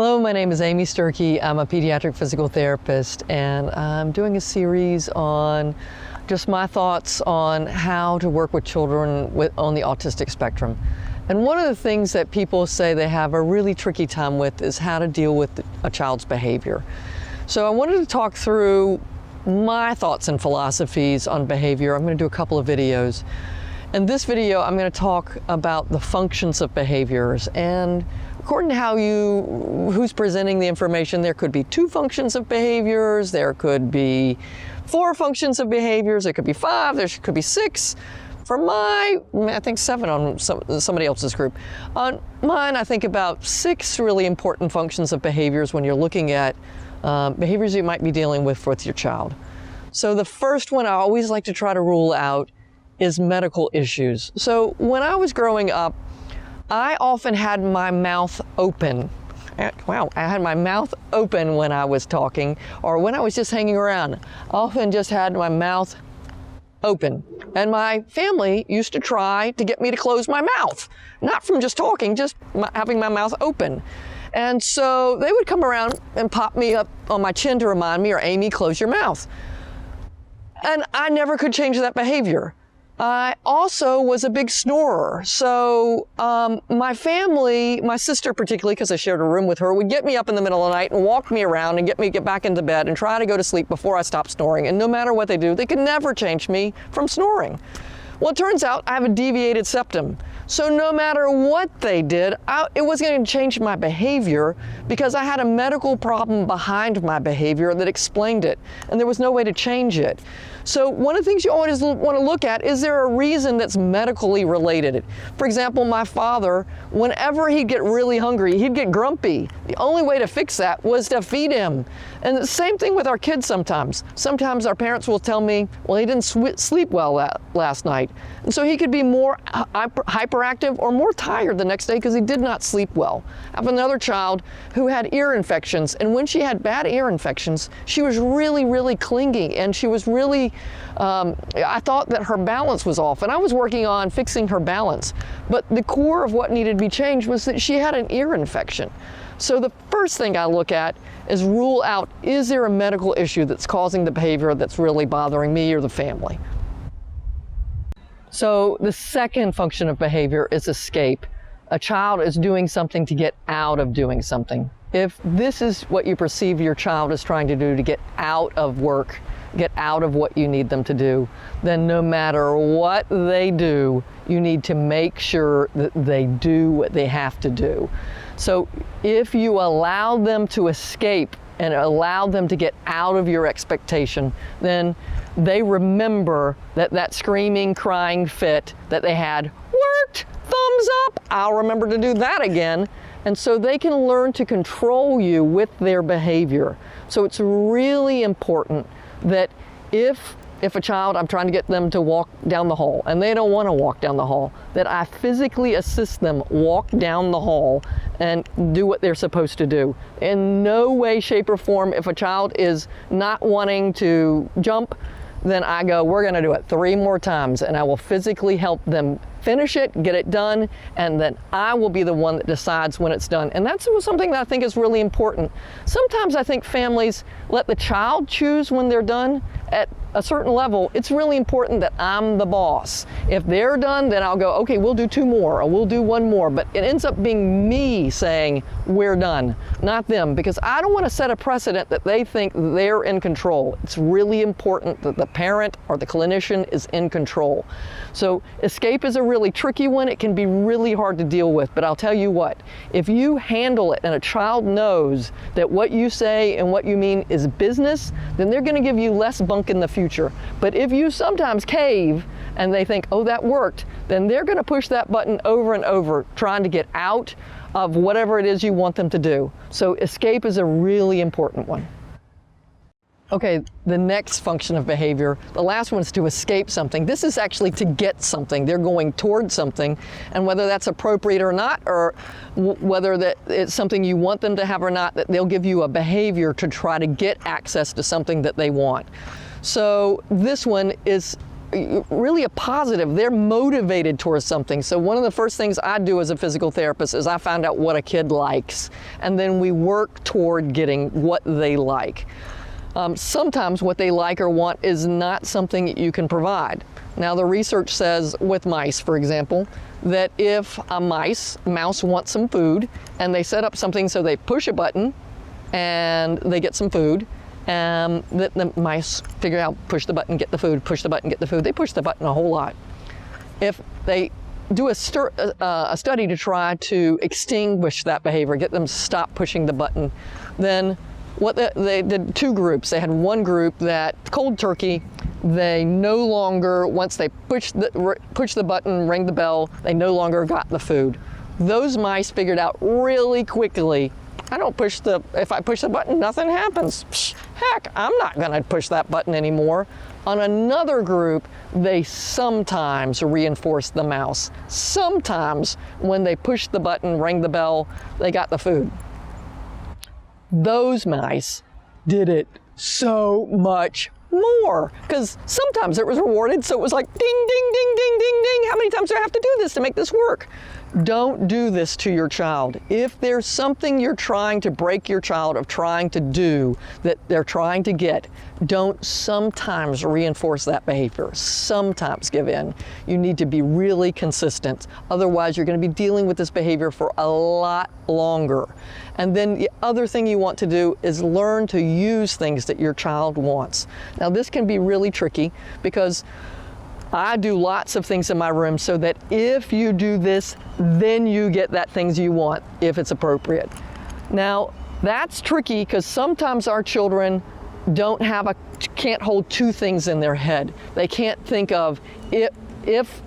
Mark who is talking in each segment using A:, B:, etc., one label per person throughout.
A: Hello, my name is Amy Sturkey. I'm a pediatric physical therapist, and I'm doing a series on just my thoughts on how to work with children on the autistic spectrum. And one of the things that people say they have a really tricky time with is how to deal with a child's behavior. So I wanted to talk through my thoughts and philosophies on behavior. I'm going to do a couple of videos. In this video, I'm going to talk about the functions of behaviors, and according to who's presenting the information, there could be 2 functions of behaviors, there could be 4 functions of behaviors, there could be 5, there could be 6. For I think 7 on somebody else's group. On mine, I think about 6 really important functions of behaviors when you're looking at behaviors you might be dealing with your child. So the first one I always like to try to rule out is medical issues. So when I was growing up, I often had my mouth open. Wow, I had my mouth open when I was talking, or when I was just hanging around. I often just had my mouth open. And my family used to try to get me to close my mouth. Not from just talking, just having my mouth open. And so they would come around and pop me up on my chin to remind me, or Amy, close your mouth. And I never could change that behavior. I also was a big snorer. So my family, my sister particularly, because I shared a room with her, would get me up in the middle of the night and walk me around and get back into bed and try to go to sleep before I stopped snoring. And no matter what they do, they could never change me from snoring. Well, it turns out I have a deviated septum. So no matter what they did, it wasn't going to change my behavior because I had a medical problem behind my behavior that explained it, and there was no way to change it. So one of the things you always want to look at, is there a reason that's medically related? For example, my father, whenever he'd get really hungry, he'd get grumpy. The only way to fix that was to feed him. And the same thing with our kids sometimes. Sometimes our parents will tell me, well, he didn't sleep well last night. And so he could be more hyperactive or more tired the next day because he did not sleep well. I have another child who had ear infections, and when she had bad ear infections, she was really, really clingy, and she was really, I thought that her balance was off, and I was working on fixing her balance. But the core of what needed to be changed was that she had an ear infection. So the first thing I look at is rule out, is there a medical issue that's causing the behavior that's really bothering me or the family? So the second function of behavior is escape. A child is doing something to get out of doing something. If this is what you perceive your child is trying to do, to get out of work, get out of what you need them to do, then no matter what they do, you need to make sure that they do what they have to do. So if you allow them to escape and allow them to get out of your expectation, then they remember that screaming, crying fit that they had worked, thumbs up, I'll remember to do that again. And so they can learn to control you with their behavior. So it's really important that if a child, I'm trying to get them to walk down the hall and they don't want to walk down the hall, that I physically assist them walk down the hall and do what they're supposed to do. In no way, shape, or form, if a child is not wanting to jump, then I go, we're going to do it 3 more times, and I will physically help them finish it, get it done, and then I will be the one that decides when it's done. And that's something that I think is really important. Sometimes I think families let the child choose when they're done. At a certain level, it's really important that I'm the boss. If they're done, then I'll go, okay, we'll do 2 more, or we'll do 1 more. But it ends up being me saying, we're done, not them, because I don't want to set a precedent that they think they're in control. It's really important that the parent or the clinician is in control. So escape is a really tricky one. It can be really hard to deal with, but I'll tell you what, if you handle it and a child knows that what you say and what you mean is business, then they're going to give you less bunk in the future. But if you sometimes cave and they think, oh, that worked, then they're going to push that button over and over, trying to get out of whatever it is you want them to do. So escape is a really important one. Okay, the next function of behavior, the last one is to escape something. This is actually to get something. They're going towards something, and whether that's appropriate or not, or whether that it's something you want them to have or not, that they'll give you a behavior to try to get access to something that they want. So this one is really a positive. They're motivated towards something. So one of the first things I do as a physical therapist is I find out what a kid likes, and then we work toward getting what they like. Sometimes what they like or want is not something that you can provide. Now the research says with mice, for example, that if a mouse wants some food and they set up something so they push a button and they get some food, and the mice figure out, push the button, get the food, push the button, get the food. They push the button a whole lot. If they do a study to try to extinguish that behavior, get them to stop pushing the button, then they did two groups. They had one group that cold turkey, they no longer, once they push the button, ring the bell, they no longer got the food. Those mice figured out really quickly, if I push the button, nothing happens. Psh, heck, I'm not gonna push that button anymore. On another group, they sometimes reinforce the mouse. Sometimes when they push the button, ring the bell, they got the food. Those mice did it so much more, because sometimes it was rewarded, so it was like ding, ding, ding, ding, ding, ding. How many times do I have to do this to make this work? Don't do this to your child. If there's something you're trying to break your child of trying to do that they're trying to get, don't sometimes reinforce that behavior. Sometimes give in. You need to be really consistent. Otherwise, you're going to be dealing with this behavior for a lot longer. And then the other thing you want to do is learn to use things that your child wants. Now, this can be really tricky because I do lots of things in my room so that if you do this, then you get that things you want, if it's appropriate. Now, that's tricky because sometimes our children can't hold two things in their head. They can't think of, if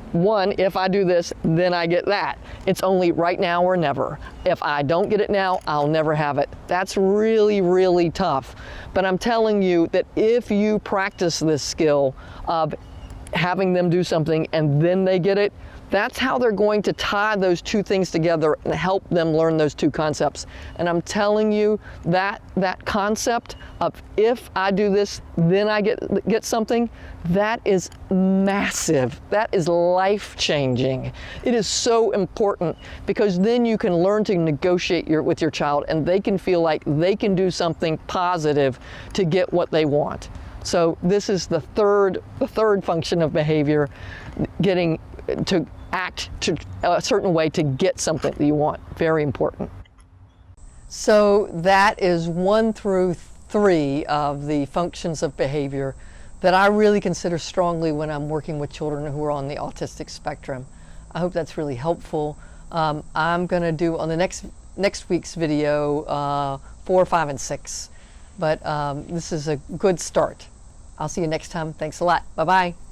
A: I do this, then I get that. It's only right now or never. If I don't get it now, I'll never have it. That's really, really tough. But I'm telling you that if you practice this skill of having them do something and then they get it, that's how they're going to tie those two things together and help them learn those two concepts. And I'm telling you that concept of if I do this, then I get something, that is massive. That is life-changing. It is so important because then you can learn to negotiate with your child and they can feel like they can do something positive to get what they want. So this is the third function of behavior, getting to act to a certain way to get something that you want. Very important. So that is 1 through 3 of the functions of behavior that I really consider strongly when I'm working with children who are on the autistic spectrum. I hope that's really helpful. I'm going to do on the next week's video 4, 5, and 6. But this is a good start. I'll see you next time. Thanks a lot. Bye-bye.